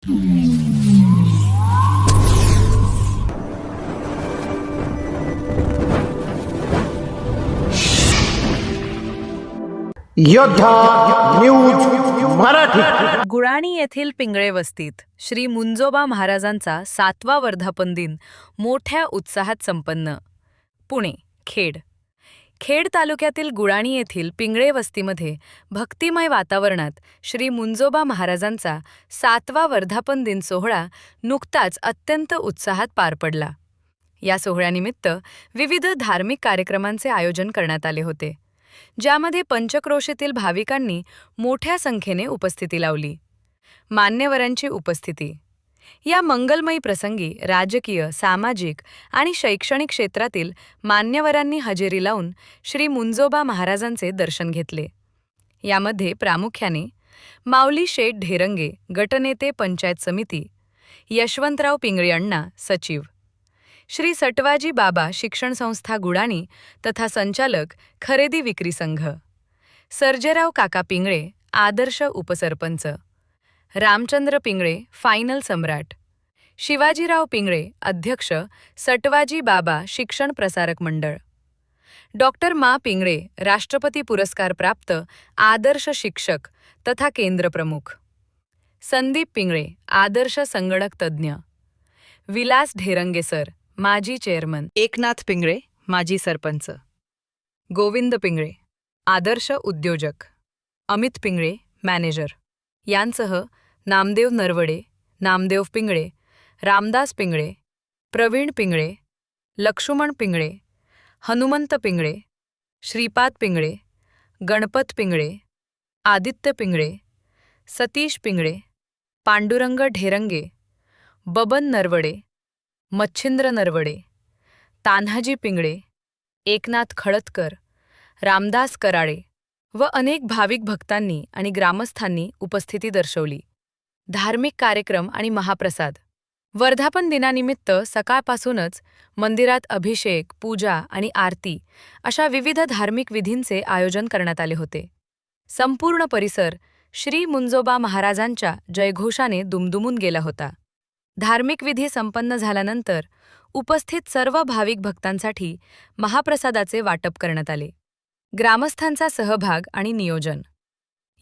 योद्धा न्यूज मराठी. गुळाणी येथील पिंगळे वस्तीत श्री मुंजोबा महाराजांचा 7वा वर्धापन दिन मोठ्या उत्साहात संपन्न. पुणे खेड तालुक्यातील गुळाणी येथील पिंगळे वस्तीमध्ये भक्तिमय वातावरणात श्री मुंजोबा महाराजांचा 7वा वर्धापन दिन सोहळा नुकताच अत्यंत उत्साहात पार पडला. या सोहळ्यानिमित्त विविध धार्मिक कार्यक्रमांचे आयोजन करण्यात आले होते, ज्यामध्ये पंचक्रोशीतील भाविकांनी मोठ्या संख्येने उपस्थिती लावली. मान्यवरांची उपस्थिती. या मंगलमयी प्रसंगी राजकीय, सामाजिक आणि शैक्षणिक क्षेत्रातील मान्यवरांनी हजेरी लावून श्री मुंजोबा महाराजांचे दर्शन घेतले. यामध्ये प्रामुख्याने माऊली शेठ ढेरंगे, गटनेते पंचायत समिती, यशवंतराव पिंगळे अण्णा, सचिव, श्री सटवाजी बाबा शिक्षण संस्था गुळाणी तथा संचालक खरेदी विक्री संघ, सर्जेराव काका पिंगळे, आदर्श उपसरपंच, रामचंद्र पिंगळे, फायनल सम्राट, शिवाजीराव पिंगळे, अध्यक्ष, सटवाजी बाबा शिक्षण प्रसारक मंडळ, डॉक्टर मा पिंगळे, राष्ट्रपती पुरस्कार प्राप्त आदर्श शिक्षक तथा केंद्र प्रमुख, संदीप पिंगळे, आदर्श संगणक तज्ज्ञ, विलास ढेरंगे सर, माजी चेअरमन, एकनाथ पिंगळे, माजी सरपंच, गोविंद पिंगळे, आदर्श उद्योजक, अमित पिंगळे, मॅनेजर यांसह नामदेव नरवडे, नामदेव पिंगळे, रामदास पिंगळे, प्रवीण पिंगळे, लक्ष्मण पिंगळे, हनुमंत पिंगळे, श्रीपाद पिंगळे, गणपत पिंगळे, आदित्य पिंगळे, सतीश पिंगळे, पांडुरंग ढेरंगे, बबन नरवडे, मच्छिंद्र नरवडे, तान्हाजी पिंगळे, एकनाथ खळतकर, रामदास कराळे व अनेक भाविक भक्तांनी आणि ग्रामस्थांनी उपस्थिती दर्शवली. धार्मिक कार्यक्रम आणि महाप्रसाद. वर्धापन दिनानिमित्त सकाळपासूनच मंदिरात अभिषेक, पूजा आणि आरती अशा विविध धार्मिक विधींचे आयोजन करण्यात आले होते. संपूर्ण परिसर श्री मुंजोबा महाराजांच्या जयघोषाने दुमदुमून गेला होता. धार्मिक विधी संपन्न झाल्यानंतर उपस्थित सर्व भाविक भक्तांसाठी महाप्रसादाचे वाटप करण्यात आले. ग्रामस्थांचा सहभाग आणि नियोजन.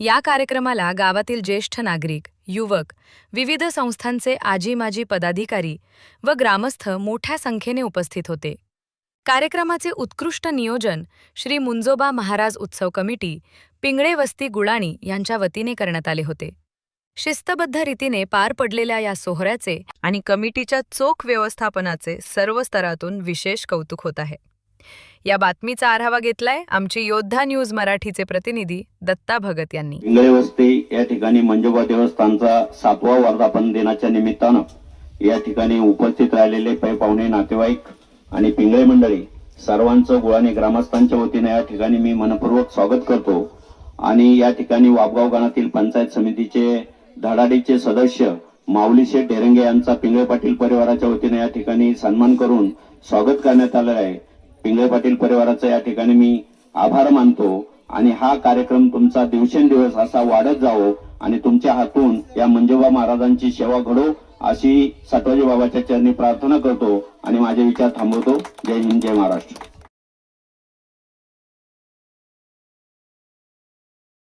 या कार्यक्रमाला गावातील ज्येष्ठ नागरिक, युवक, विविध संस्थांचे आजी-माजी पदाधिकारी व ग्रामस्थ मोठ्या संख्येने उपस्थित होते. कार्यक्रमाचे उत्कृष्ट नियोजन श्री मुंजोबा महाराज उत्सव कमिटी, पिंगळे वस्ती गुळाणी यांच्या वतीने करण्यात आले होते. शिस्तबद्ध रीतीने पार पडलेल्या या सोहळ्याचे आणि कमिटीच्या चोख व्यवस्थापनाचे सर्व स्तरातून विशेष कौतुक होत आहे. या बातमीचा आढावा घेतलाय आमचे योद्धा न्यूज मराठीचे प्रतिनिधी दत्ता भगत यांनी. पिंगळे वस्ती या ठिकाणी मंजोबा देवस्थानचा 7वा वर्धापन दिनाच्या निमित्तानं या ठिकाणी उपस्थित राहिलेले पै पाहुणे, नातेवाईक आणि पिंगळे मंडळी सर्वांचं गुळाणी ग्रामस्थांच्या वतीने या ठिकाणी मी मनपूर्वक स्वागत करतो. आणि या ठिकाणी वाबगाव गणातील पंचायत समितीचे धडाडीचे सदस्य माऊली शेठ ढेरंगे यांचा पिंगळे पाटील परिवाराच्या वतीने या ठिकाणी सन्मान करून स्वागत करण्यात आलेलं आहे. पिंगळे पाटील परिवाराचा या ठिकाणी मी आभार मानतो आणि हा कार्यक्रम तुमचा दिवसेंदिवस असा वाढत जावो आणि तुमच्या हातून या मंजोबा महाराजांची सेवा घडो अशी सटवाजी बाबाच्या चरणी प्रार्थना करतो आणि माझे विचार थांबवतो. जय हिंद, जय महाराष्ट्र.